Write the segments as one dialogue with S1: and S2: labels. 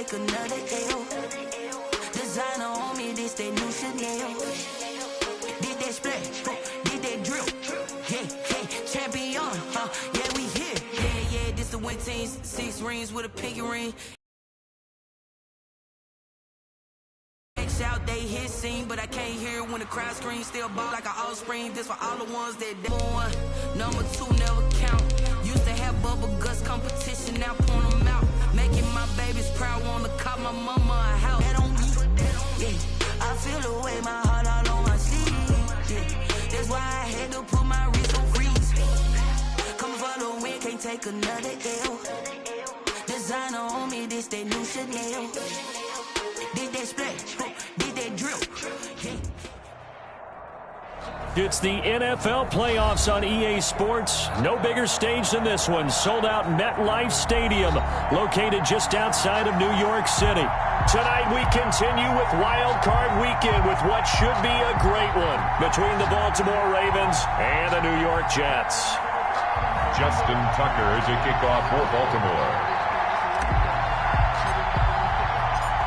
S1: take another L. Designer on me, this they new Chanel. Did that splash, did that drill. Yeah, champion, yeah, we here. Yeah, this the win team, 6 rings with a pinky ring. Out they hit scene, but I can't hear it when the crowd screams. Still ball like an offspring. This for all the ones that one. Number 2 never count. Used to have bubble guts competition, now point them out. Making my babies proud, wanna call my mama a house. That on me, yeah. I feel the way my heart all on my sleeve. Yeah. That's why I had to put my wrist on freeze. Coming for the win, can't take another L. Designer on me, this they new Chanel. Did that splash, did that drill.
S2: It's the NFL playoffs on EA Sports. No bigger stage than this one. Sold out MetLife Stadium, located just outside of New York City. Tonight we continue with Wildcard Weekend with what should be a great one between the Baltimore Ravens and the New York Jets.
S3: Justin Tucker is a kickoff for Baltimore.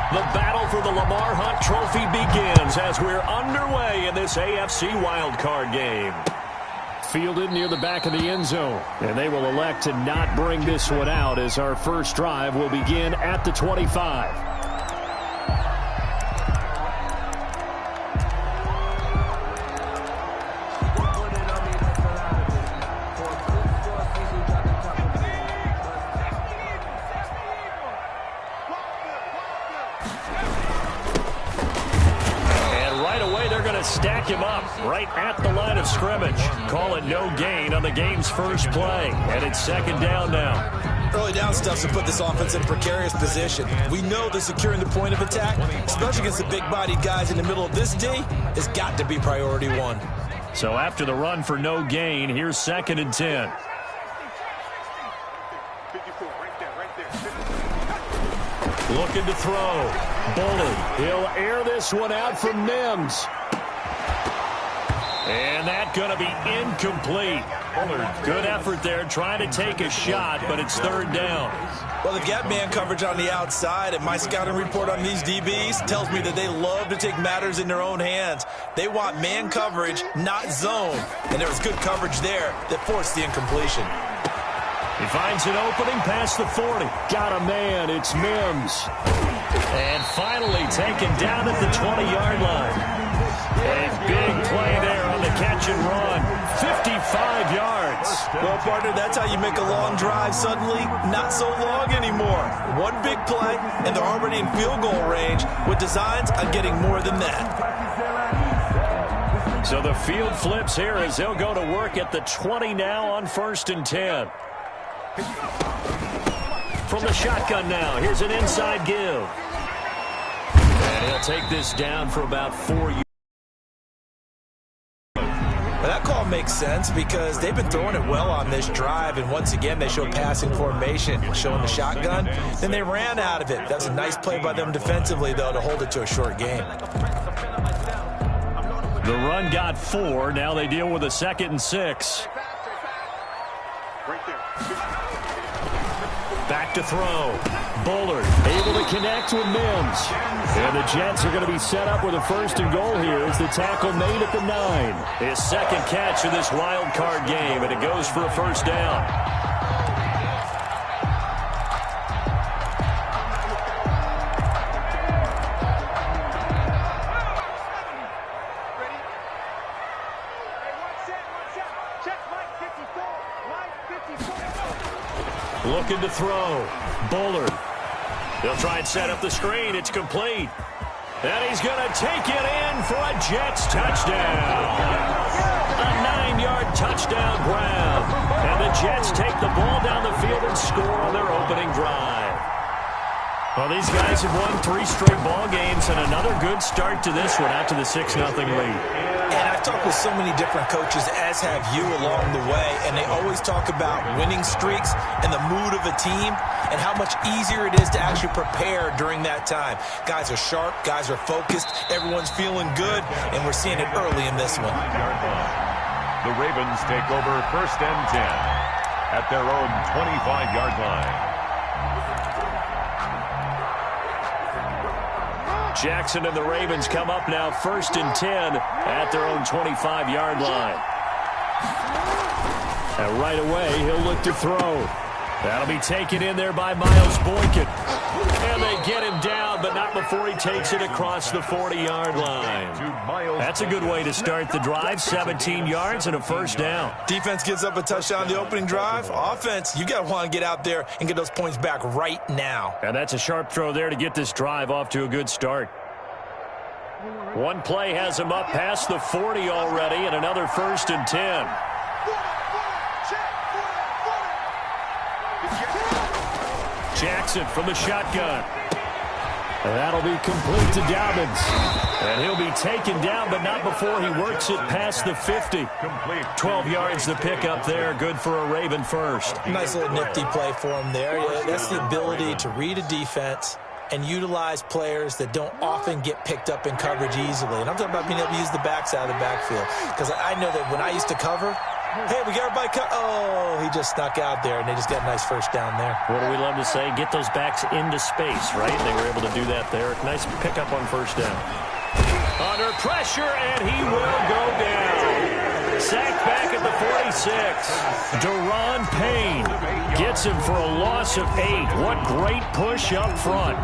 S2: The battle for the Lamar Hunt Trophy begins as we're underway in this AFC wildcard game. Fielded near the back of the end zone, and they will elect to not bring this one out as our first drive will begin at the 25. Stack him up right at the line of scrimmage. Call it no gain on the game's first play. And it's second down now.
S4: Early down stuff to put this offense in a precarious position. We know that securing the point of attack, especially against the big-bodied guys in the middle of this D, has got to be priority one.
S2: So after the run for no gain, here's 2nd and 10. Looking to throw. Bullard. He'll air this one out for Mims. And that's going to be incomplete. Good effort there trying to take a shot, but it's 3rd down.
S4: Well, they've got man coverage on the outside, and my scouting report on these DBs tells me that they love to take matters in their own hands. They want man coverage, not zone. And there was good coverage there that forced the incompletion.
S2: He finds an opening past the 40. Got a man. It's Mims. And finally taken down at the 20-yard line. A big play there on the catch and run. 55 yards.
S4: Well, partner, that's how you make a long drive suddenly not so long anymore. One big play, and they're already in field goal range with designs on getting more than that.
S2: So the field flips here as they'll go to work at the 20 now on 1st and 10. From the shotgun now, here's an inside give. And he'll take this down for about 4 yards.
S4: Well, that call makes sense because they've been throwing it well on this drive, and once again they showed passing formation, showing the shotgun. Then they ran out of it. That was a nice play by them defensively, though, to hold it to a short game.
S2: The run got 4. Now they deal with a 2nd and 6. Back to throw. Bullard able to connect with Mims. And the Jets are going to be set up with a 1st and goal here as the tackle made at the 9. His 2nd catch of this wild card game, and it goes for a 1st down. Looking to throw. Bullard. He'll try and set up the screen. It's complete. And he's going to take it in for a Jets touchdown. A 9-yard touchdown grab. And the Jets take the ball down the field and score on their opening drive. Well, these guys have won 3 straight ball games and another good start to this one after the 6-0 lead.
S4: And I've talked with so many different coaches, as have you, along the way, and they always talk about winning streaks and the mood of a team and how much easier it is to actually prepare during that time. Guys are sharp, guys are focused, everyone's feeling good, and we're seeing it early in this one.
S3: The Ravens take over 1st and 10 at their own 25-yard line.
S2: Jackson and the Ravens come up now 1st and 10 at their own 25-yard line. And right away, he'll look to throw. That'll be taken in there by Miles Boykin. And they get him down, but not before he takes it across the 40-yard line. That's a good way to start the drive. 17 yards and a first down.
S4: Defense gives up a touchdown the opening drive. Offense, you got to want to get out there and get those points back right now.
S2: And that's a sharp throw there to get this drive off to a good start. One play has him up past the 40 already, and another 1st and 10. Jackson from the shotgun. And that'll be complete to Dobbins. And he'll be taken down, but not before he works it past the 50. 12 yards the pick up there. Good for a Raven first.
S4: Nice little nifty play for him there. Yeah, that's the ability to read a defense and utilize players that don't often get picked up in coverage easily. And I'm talking about being able to use the backside of the backfield. Because I know that when I used to cover, hey, we got everybody cut. Oh, he just snuck out there, and they just got a nice first down there.
S2: What do we love to say? Get those backs into space, right? They were able to do that there. Nice pickup on first down. Under pressure, and he will go down. Sacked back at the 46. Deron Payne gets him for a loss of 8. What great push up front.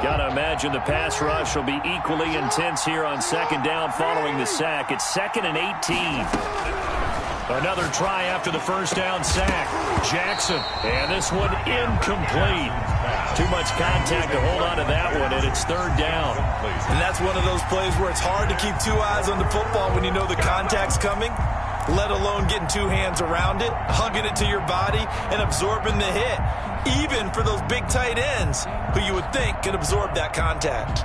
S2: Gotta imagine the pass rush will be equally intense here on 2nd down following the sack. It's 2nd and 18. Another try after the first down sack. Jackson, and this one incomplete. Too much contact to hold on to that one, and it's 3rd down.
S4: And that's one of those plays where it's hard to keep 2 eyes on the football when you know the contact's coming, let alone getting 2 hands around it, hugging it to your body, and absorbing the hit. Even for those big tight ends who you would think could absorb that contact.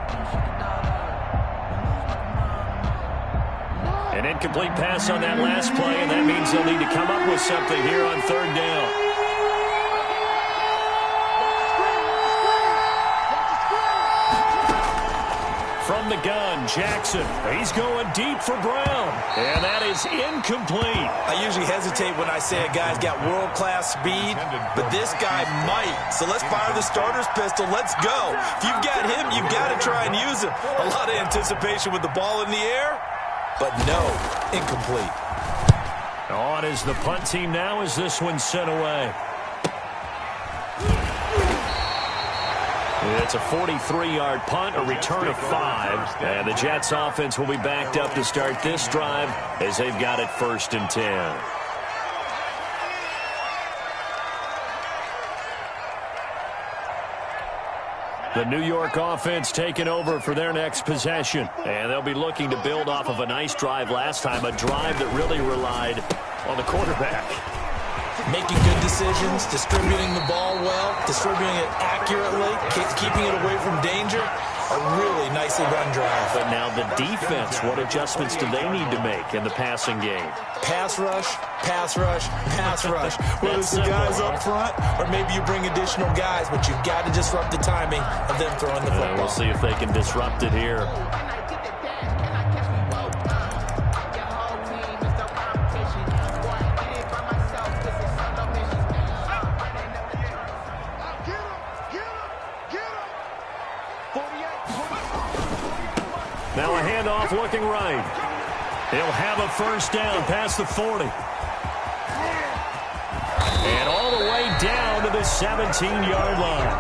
S2: An incomplete pass on that last play, and that means they'll need to come up with something here on 3rd down. From the gun, Jackson. He's going deep for Brown, and that is incomplete.
S4: I usually hesitate when I say a guy's got world-class speed, but this guy might. So let's fire the starter's pistol. Let's go. If you've got him, you've got to try and use him. A lot of anticipation with the ball in the air, but no, incomplete.
S2: On is the punt team now as this one's sent away. It's a 43-yard punt, a return of 5. And the Jets offense will be backed up to start this drive as they've got it 1st and 10. The New York offense taking over for their next possession. And they'll be looking to build off of a nice drive last time, a drive that really relied on the quarterback.
S4: Making good decisions, distributing the ball well, distributing it accurately, keeping it away from danger. A really nicely run drive.
S2: But now the defense, what adjustments do they need to make in the passing game?
S4: Pass rush, pass rush, pass rush. Whether it's the guys up front or maybe you bring additional guys, but you've got to disrupt the timing of them throwing the football.
S2: We'll see if they can disrupt it here. Now a handoff looking right. He'll have a first down past the 40. And all the way down to the 17-yard line.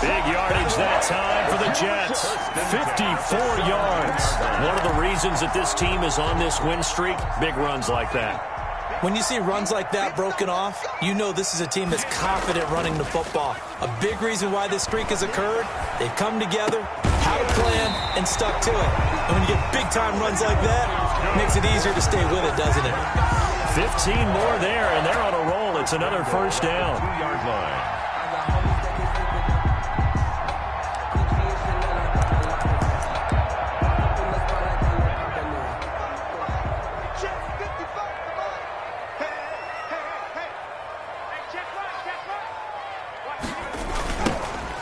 S2: Big yardage that time for the Jets. 54 yards. One of the reasons that this team is on this win streak, big runs like that.
S4: When you see runs like that broken off, you know this is a team that's confident running the football. A big reason why this streak has occurred, they've come together, had a plan, and stuck to it. And when you get big-time runs like that, it makes it easier to stay with it, doesn't it?
S2: 15 more there, and they're on a roll. It's another first down.
S3: 2-yard line.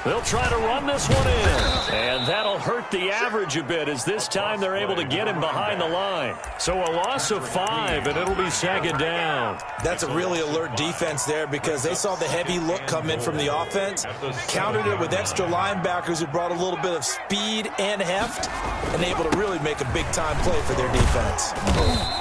S2: They'll try to run this one in. And that'll hurt the average a bit as this time they're able to get him behind the line. So a loss of 5, and it'll be second down.
S4: That's a really alert defense there because they saw the heavy look come in from the offense, countered it with extra linebackers who brought a little bit of speed and heft, and able to really make a big-time play for their defense.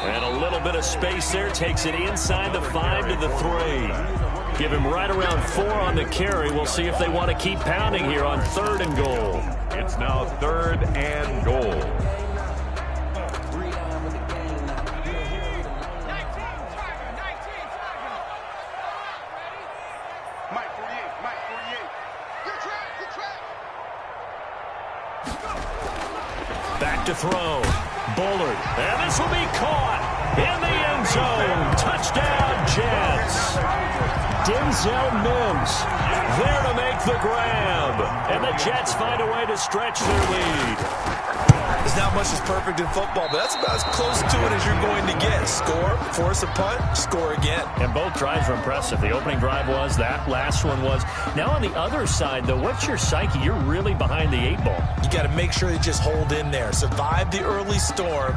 S2: And a little bit of space there takes it inside the 5 to the 3. Give him right around 4 on the carry. We'll see if they want to keep pounding here on 3rd and goal.
S3: It's now 3rd and goal.
S2: Back to throw. Bullard. And this will be caught in the end zone. Touchdown, Jets. Denzel Mims there to make the grab. And the Jets find a way to stretch their lead.
S4: There's not much that's perfect in football, but that's about as close to it as you're going to get. Score, force a punt, score again.
S2: And both drives were impressive. The opening drive was, that last one was. Now on the other side, though, what's your psyche? You're really behind the 8 ball.
S4: You got to make sure you just hold in there. Survive the early storm.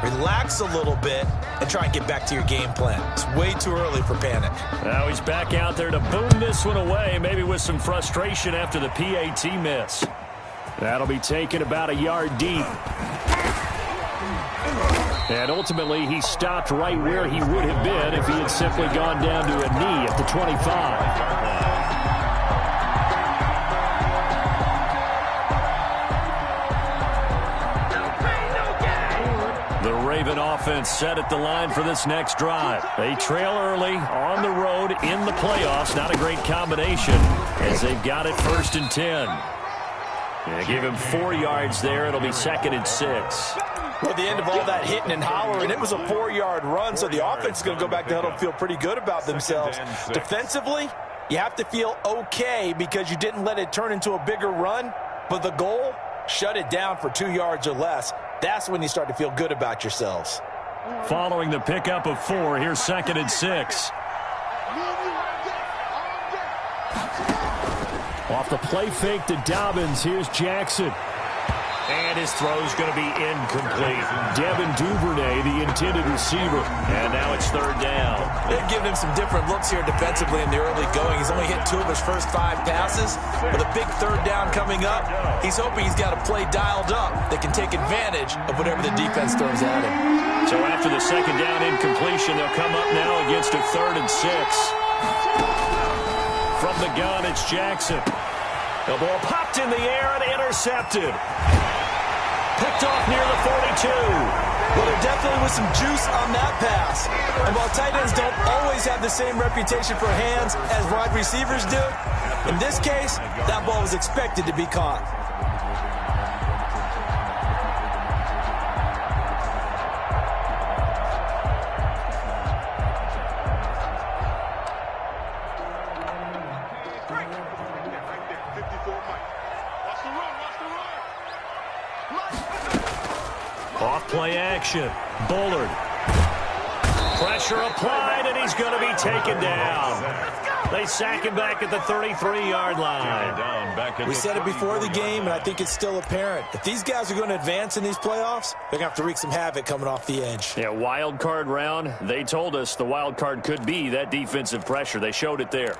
S4: Relax a little bit and try and get back to your game plan. It's way too early for panic.
S2: Now he's back out there to boom this one away, maybe with some frustration after the PAT miss. That'll be taken about a yard deep. And ultimately, he stopped right where he would have been if he had simply gone down to a knee at the 25. Raven offense set at the line for this next drive. They trail early on the road in the playoffs. Not a great combination as they've got it 1st and 10. They give him 4 yards there. It'll be 2nd and 6.
S4: Well, at the end of all that hitting and hollering, it was a 4-yard run, so the offense is going to go back to huddle and feel pretty good about themselves. Defensively, you have to feel okay because you didn't let it turn into a bigger run, but the goal, shut it down for 2 yards or less. That's when you start to feel good about yourselves.
S2: Following the pickup of 4, here's 2nd and 6. Off the play fake to Dobbins, here's Jackson. And his throw's going to be incomplete. Devin Duvernay, the intended receiver. And now it's 3rd down.
S4: They're giving him some different looks here defensively in the early going. He's only hit 2 of his first 5 passes. With a big 3rd down coming up, he's hoping he's got a play dialed up that can take advantage of whatever the defense throws at him.
S2: So after the 2nd down incompletion, they'll come up now against a 3rd and 6. From the gun, it's Jackson. The ball popped in the air and intercepted. Picked off near the 42.
S4: Well, there definitely was some juice on that pass. And while tight ends don't always have the same reputation for hands as wide receivers do, in this case, that ball was expected to be caught.
S2: Off-play action. Bullard. Pressure applied, and he's going to be taken down. They sack him back at the 33-yard line.
S4: We said it before the game, and I think it's still apparent. If these guys are going to advance in these playoffs, they're going to have to wreak some havoc coming off the edge.
S2: Yeah, wild card round. They told us the wild card could be that defensive pressure. They showed it there.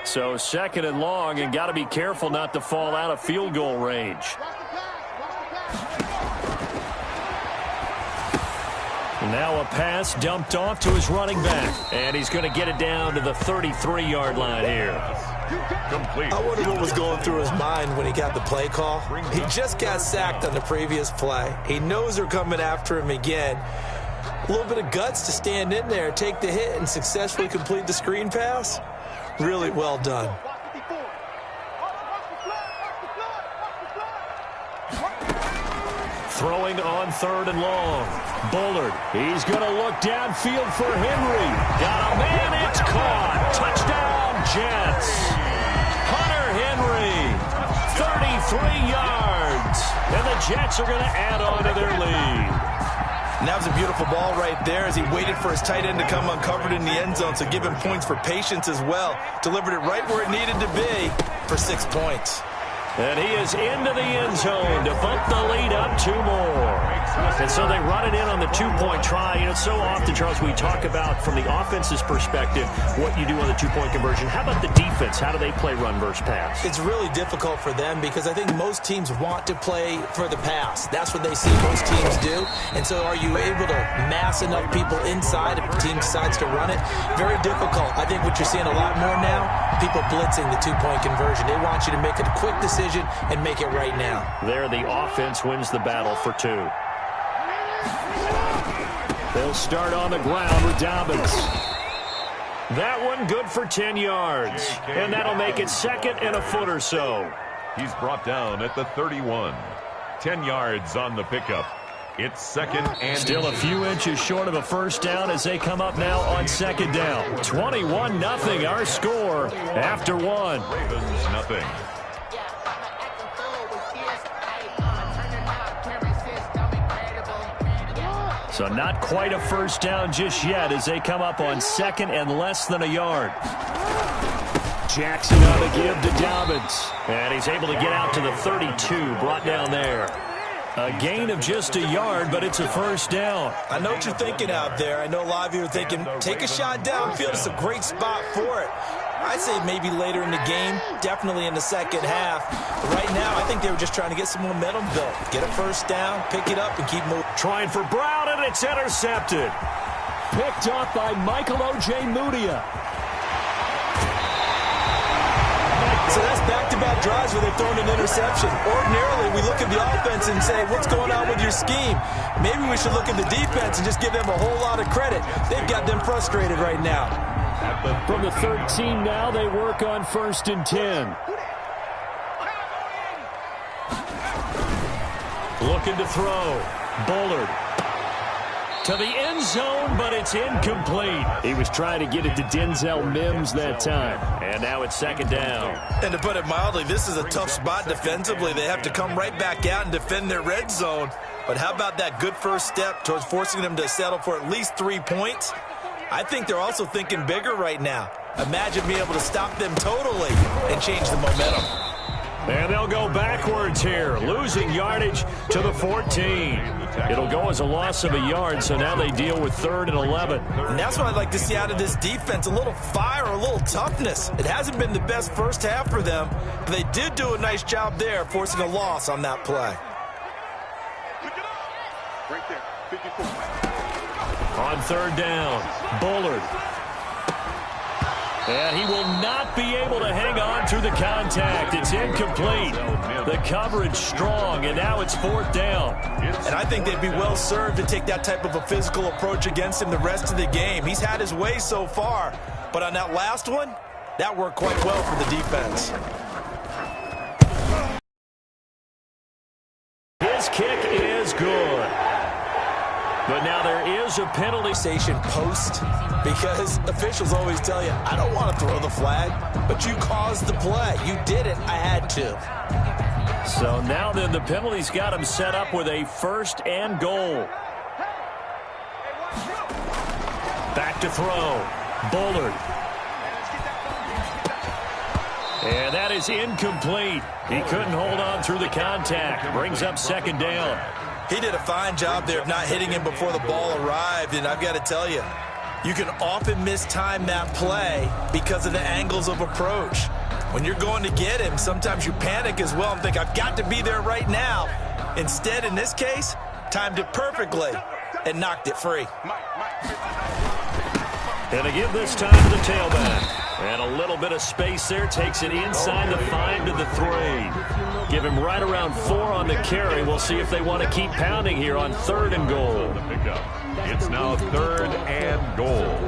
S2: So 2nd and long, and got to be careful not to fall out of field goal range. Now a pass dumped off to his running back. And he's going to get it down to the 33-yard line here.
S3: Complete.
S4: I wonder what was going through his mind when he got the play call. He just got sacked on the previous play. He knows they're coming after him again. A little bit of guts to stand in there, take the hit, and successfully complete the screen pass. Really well done.
S2: Throwing on 3rd and long. Bullard. He's going to look downfield for Henry. Got a man. It's caught. Touchdown, Jets. Hunter Henry. 33 yards. And the Jets are going to add on to their lead.
S4: And that was a beautiful ball right there as he waited for his tight end to come uncovered in the end zone, so give him points for patience as well. Delivered it right where it needed to be for 6 points.
S2: And he is into the end zone to bump the lead up 2 more. And so they run it in on the 2-point try. You know, so often, Charles, we talk about from the offense's perspective what you do on the 2-point conversion. How about the defense? How do they play run versus pass?
S4: It's really difficult for them because I think most teams want to play for the pass. That's what they see most teams do. And so are you able to mass enough people inside if the team decides to run it? Very difficult. I think what you're seeing a lot more now, people blitzing the 2-point conversion. They want you to make a quick decision and make it right now.
S2: There, the offense wins the battle for 2. They'll start on the ground with Dobbins. That one good for 10 yards. And that'll make it 2nd and a foot or so.
S3: He's brought down at the 31. 10 yards on the pickup. It's 2nd and
S2: still a few inches short of a first down as they come up now on 2nd down. 21-0 our score after 1.
S3: Ravens nothing.
S2: So not quite a first down just yet as they come up on 2nd and less than a yard. Jackson on the give to Dobbins. And he's able to get out to the 32, brought down there. A gain of just a yard, but it's a first down.
S4: I know what you're thinking out there. I know a lot of you are thinking, take a shot downfield. It's a great spot for it. I'd say maybe later in the game, definitely in the second half. But right now, I think they were just trying to get some momentum built. Get a first down, pick it up, and keep moving.
S2: Trying for Brown, and it's intercepted. Picked off by Michael O.J. Mudia.
S4: So that's back-to-back drives where they've thrown an interception. Ordinarily, we look at the offense and say, what's going on with your scheme? Maybe we should look at the defense and just give them a whole lot of credit. They've got them frustrated right now.
S2: From the 13 now, they work on 1st and 10. Looking to throw. Bullard. To the end zone, but it's incomplete. He was trying to get it to Denzel Mims that time. And now it's 2nd down.
S4: And to put it mildly, this is a tough spot defensively. They have to come right back out and defend their red zone. But how about that good first step towards forcing them to settle for at least 3 points? I think they're also thinking bigger right now. Imagine being able to stop them totally and change the momentum.
S2: And they'll go backwards here, losing yardage to the 14. It'll go as a loss of a yard, so now they deal with 3rd and 11.
S4: And that's what I'd like to see out of this defense, a little fire, a little toughness. It hasn't been the best first half for them, but they did do a nice job there, forcing a loss on that play.
S5: Right there, 54.
S2: On 3rd down, Bullard. And he will not be able to hang on through the contact. It's incomplete. The coverage strong, and now it's 4th down.
S4: And I think they'd be well served to take that type of a physical approach against him the rest of the game. He's had his way so far, but on that last one, that worked quite well for the defense.
S2: His kick is good. But now there is a penalty
S4: Station post, because officials always tell you, I don't want to throw the flag, but you caused the play. You did it. I had to.
S2: So now then the penalty's got him set up with a 1st and goal. Back to throw. Bullard. And that is incomplete. He couldn't hold on through the contact. Brings up 2nd down.
S4: He did a fine job there of not hitting him before the ball arrived, and I've got to tell you, you can often mistime that play because of the angles of approach. When you're going to get him, sometimes you panic as well and think, I've got to be there right now. Instead, in this case, timed it perfectly and knocked it free.
S2: And to give this time to the tailback. And a little bit of space there. Takes it inside the 5 to the 3. Give him right around 4 on the carry. We'll see if they want to keep pounding here on 3rd and goal.
S3: It's now 3rd and goal.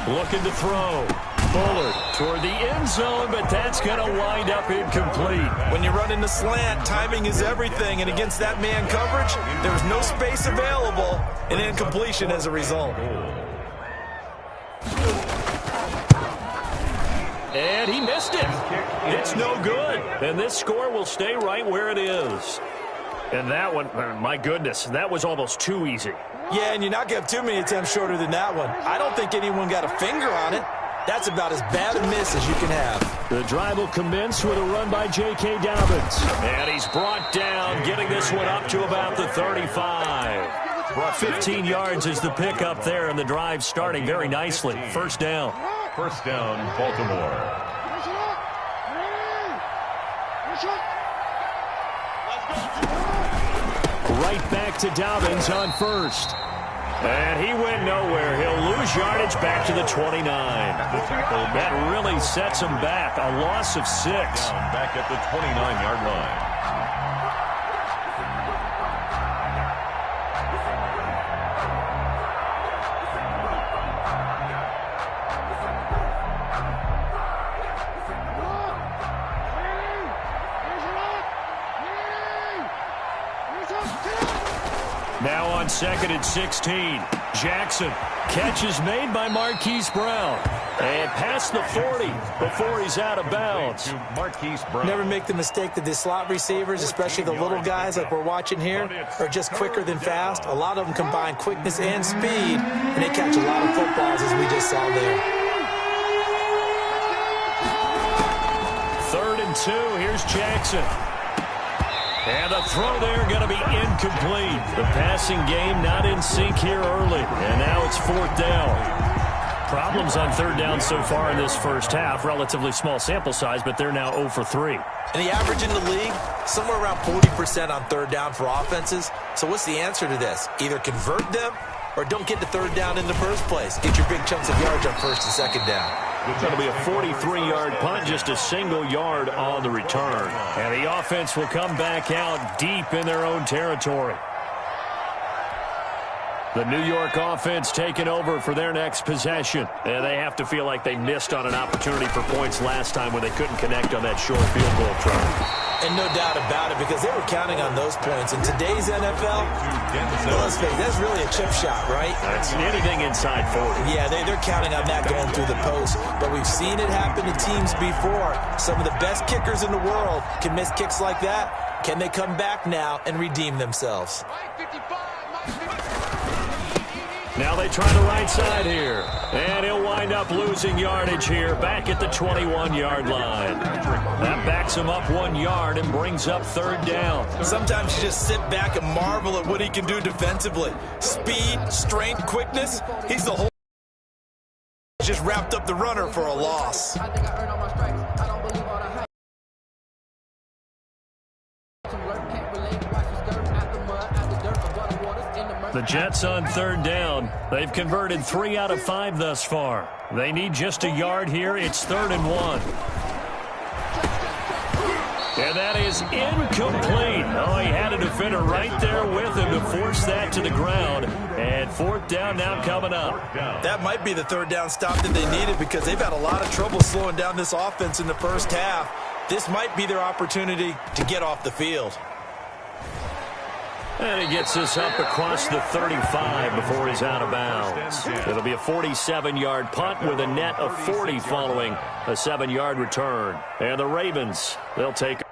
S2: Looking to throw. Bullard toward the end zone, but that's going to wind up incomplete.
S4: When you run in the slant, timing is everything, and against that man coverage, there was no space available, and incompletion as a result.
S2: And he missed it. It's no good. And this score will stay right where it is. And that one, my goodness, that was almost too easy.
S4: Yeah, and you're not going to have too many attempts shorter than that one. I don't think anyone got a finger on it. That's about as bad a miss as you can have.
S2: The drive will commence with a run by J.K. Dobbins. And he's brought down, getting this one up to about the 35. Brought 15 yards as the pickup there, and the drive starting very nicely. First down.
S3: First down, Baltimore.
S2: Right back to Dobbins on first. And he went nowhere. He'll lose yardage back to the 29. That really sets him back. A loss of 6.
S3: Back at the 29-yard line.
S2: Now on second and 16. Jackson. Catch is made by Marquise Brown. And past the 40 before he's out of bounds.
S3: Marquise Brown.
S4: Never make the mistake that the slot receivers, especially the little guys like we're watching here, are just quicker than fast. A lot of them combine quickness and speed, and they catch a lot of footballs, as we just saw there.
S2: 3rd and 2. Here's Jackson. And the throw there going to be incomplete. The passing game not in sync here early. And now it's 4th down. Problems on 3rd down so far in this first half. Relatively small sample size, but they're now 0 for 3.
S4: And the average in the league, somewhere around 40% on 3rd down for offenses. So what's the answer to this? Either convert them or don't get to 3rd down in the first place. Get your big chunks of yards on 1st and 2nd down.
S2: It's going to be a 43-yard punt, just a single yard on the return. And the offense will come back out deep in their own territory. The New York offense taking over for their next possession. And they have to feel like they missed on an opportunity for points last time when they couldn't connect on that short field goal try.
S4: And no doubt about it, because they were counting on those points. In today's NFL, let's face it, that's really a chip shot, right?
S2: That's anything inside 40.
S4: Yeah, they're counting on that going through the post. But we've seen it happen to teams before. Some of the best kickers in the world can miss kicks like that. Can they come back now and redeem themselves?
S2: Now they try the right side here. And he'll wind up losing yardage here back at the 21-yard line. That backs him up 1 yard and brings up 3rd down.
S4: Sometimes you just sit back and marvel at what he can do defensively. Speed, strength, quickness. He's the whole just wrapped up the runner for a loss.
S2: The Jets on 3rd down. They've converted 3 out of 5 thus far. They need just a yard here. It's 3rd and 1. And that is incomplete. Oh, he had a defender right there with him to force that to the ground. And 4th down now coming up.
S4: That might be the 3rd down stop that they needed, because they've had a lot of trouble slowing down this offense in the first half. This might be their opportunity to get off the field.
S2: And he gets this up across the 35 before he's out of bounds. It'll be a 47-yard punt with a net of 40 following a 7-yard return. And the Ravens, they'll take